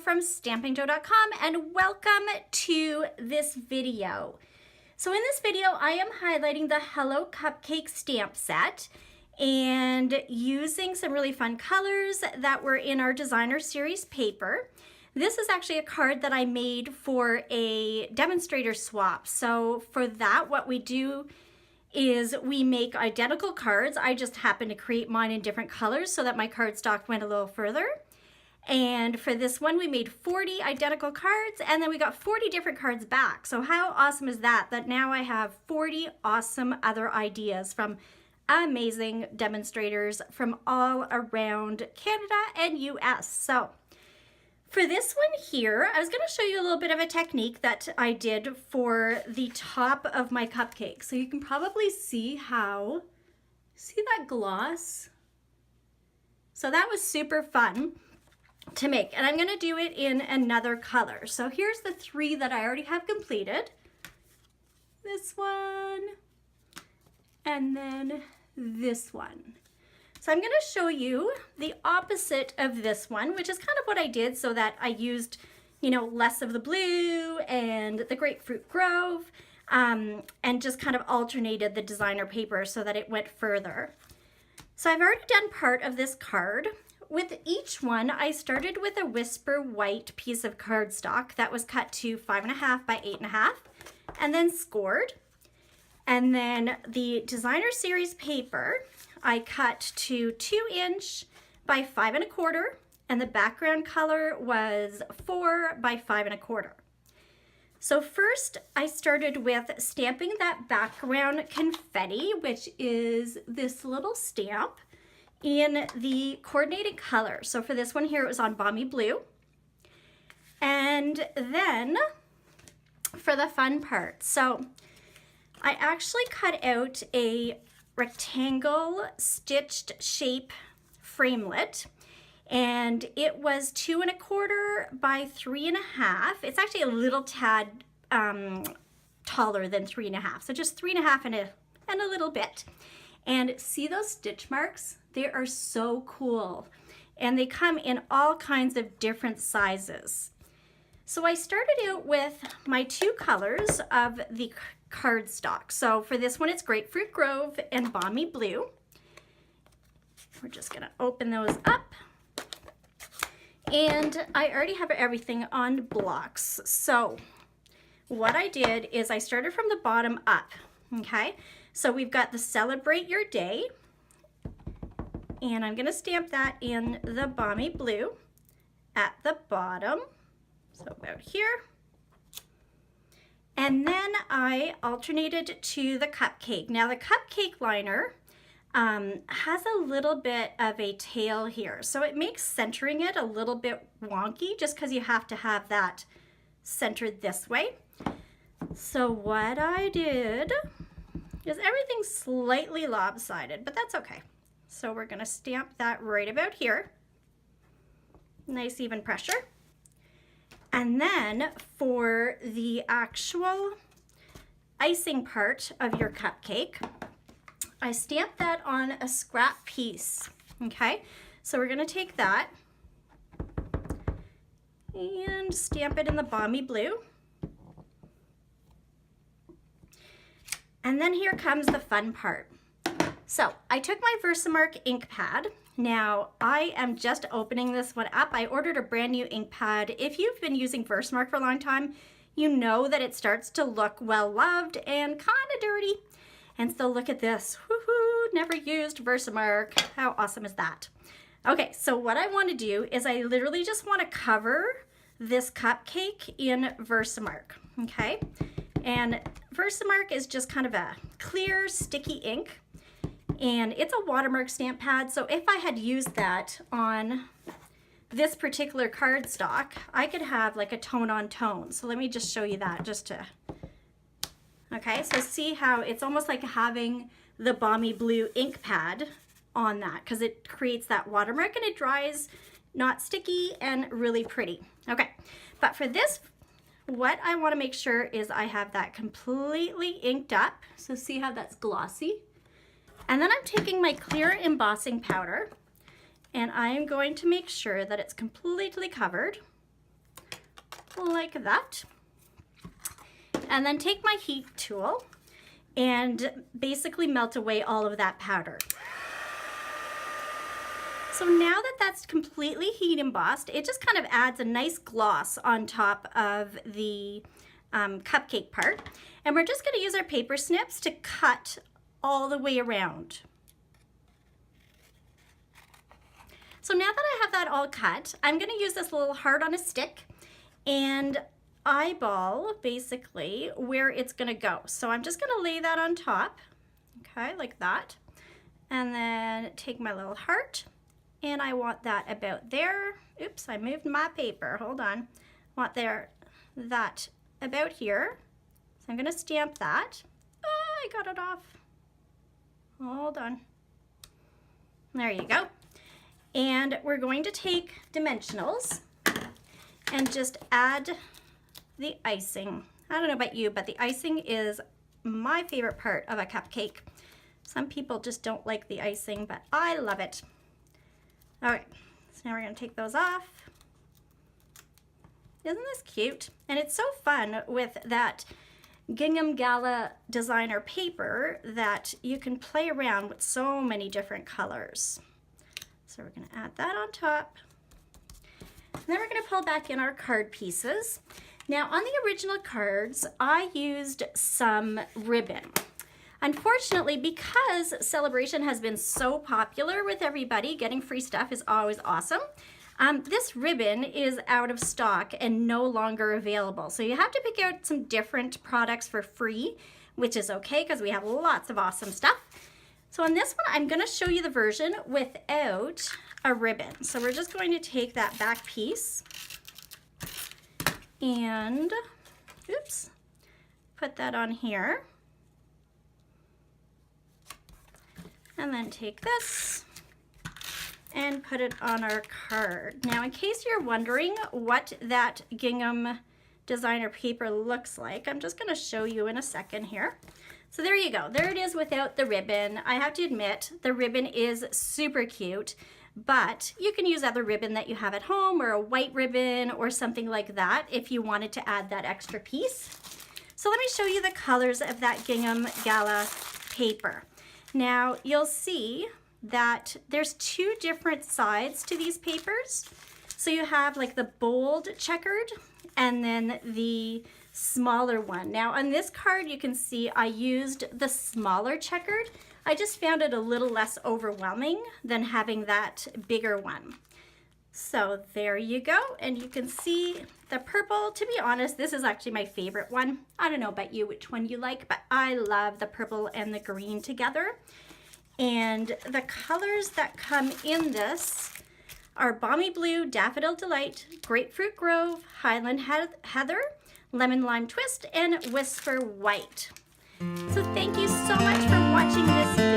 from stampingjoe.com and welcome to this video. So in this video I am highlighting the Hello Cupcake stamp set and using some really fun colors that were in our designer series paper. This is actually a card that I made for a demonstrator swap. So for that, what we do is we make identical cards. I just happen to create mine in different colors so that my cardstock went a little further. And for this one, we made 40 identical cards and then we got 40 different cards back. So how awesome is that? That now I have 40 awesome other ideas from amazing demonstrators from all around Canada and US. So for this one here, I was going to show you a little bit of a technique that I did for the top of my cupcake. So you can probably see that gloss? So that was super fun to make. And I'm going to do it in another color. So here's the 3 that I already have completed. This one, and then this one. So I'm going to show you the opposite of this one, which is kind of what I did so that I used, less of the blue and the Grapefruit Grove and just kind of alternated the designer paper so that it went further. So I've already done part of this card. With each one, I started with a Whisper White piece of cardstock that was cut to 5.5 by 8.5 and then scored. And then the designer series paper, I cut to 2" by 5.25, and the background color was 4 by 5.25. So first I started with stamping that background confetti, which is this little stamp in the coordinated color. So for this one here, it was on Balmy Blue. And then for the fun part, so I actually cut out a rectangle stitched shape framelit, and it was 2.25 by 3.5. It's actually a little tad taller than 3.5, so just 3.5 and a little bit. And see those stitch marks? They are so cool, and they come in all kinds of different sizes. So I started out with my 2 colors of the cardstock. So for this one, it's Grapefruit Grove and Balmy Blue. We're just gonna open those up. And I already have everything on blocks. So what I did is I started from the bottom up, okay? So we've got the Celebrate Your Day, and I'm gonna stamp that in the Balmy Blue at the bottom, so about here. And then I alternated to the cupcake. Now the cupcake liner has a little bit of a tail here, so it makes centering it a little bit wonky just because you have to have that centered this way. So what I did is everything's slightly lopsided, but that's okay. So we're gonna stamp that right about here. Nice even pressure. And then for the actual icing part of your cupcake, I stamped that on a scrap piece, okay? So we're gonna take that and stamp it in the Balmy Blue. And then here comes the fun part. So I took my Versamark ink pad. Now I am just opening this one up. I ordered a brand new ink pad. If you've been using Versamark for a long time, you know that it starts to look well loved and kind of dirty. And so look at this, woohoo, never used Versamark. How awesome is that? Okay, so what I want to do is I literally just want to cover this cupcake in Versamark, okay? And Versamark is just kind of a clear, sticky ink. And it's a watermark stamp pad, so if I had used that on this particular cardstock, I could have like a tone on tone. So let me just show you that okay, so see how it's almost like having the Balmy Blue ink pad on that because it creates that watermark and it dries not sticky and really pretty. Okay, but for this, what I want to make sure is I have that completely inked up. So see how that's glossy? And then I'm taking my clear embossing powder and I'm going to make sure that it's completely covered. like that. And then take my heat tool and basically melt away all of that powder. So now that that's completely heat embossed, it just kind of adds a nice gloss on top of the cupcake part. And we're just going to use our paper snips to cut all the way around. So now that I have that all cut, I'm going to use this little heart on a stick and eyeball basically where it's going to go. So I'm just going to lay that on top, okay, like that. And then take my little heart, and I want that about there. Oops, I moved my paper, hold on. Want that about here. So I'm going to stamp that. Oh, I got it off. Hold on. There you go. And we're going to take dimensionals and just add the icing. I don't know about you, but the icing is my favorite part of a cupcake. Some people just don't like the icing, but I love it. All right, so now we're going to take those off. Isn't this cute? And it's so fun with that Gingham Gala designer paper that you can play around with so many different colors. So we're going to add that on top. And then we're going to pull back in our card pieces. Now on the original cards, I used some ribbon. Unfortunately, because Celebration has been so popular with everybody, getting free stuff is always awesome. This ribbon is out of stock and no longer available. So you have to pick out some different products for free, which is okay because we have lots of awesome stuff. So on this one, I'm going to show you the version without a ribbon. So we're just going to take that back piece and, oops, put that on here. And then take this and put it on our card. Now, in case you're wondering what that gingham designer paper looks like, I'm just going to show you in a second here. So there you go. There it is without the ribbon. I have to admit, the ribbon is super cute, but you can use other ribbon that you have at home or a white ribbon or something like that if you wanted to add that extra piece. So let me show you the colors of that Gingham Gala paper. Now, you'll see that there's two different sides to these papers. So you have like the bold checkered and then the smaller one. Now on this card, you can see I used the smaller checkered. I just found it a little less overwhelming than having that bigger one. So there you go. And you can see the purple. To be honest, this is actually my favorite one. I don't know about you, which one you like, but I love the purple and the green together. And the colors that come in this are Balmy Blue, Daffodil Delight, Grapefruit Grove, Highland Heather, Lemon Lime Twist, and Whisper White. So thank you so much for watching this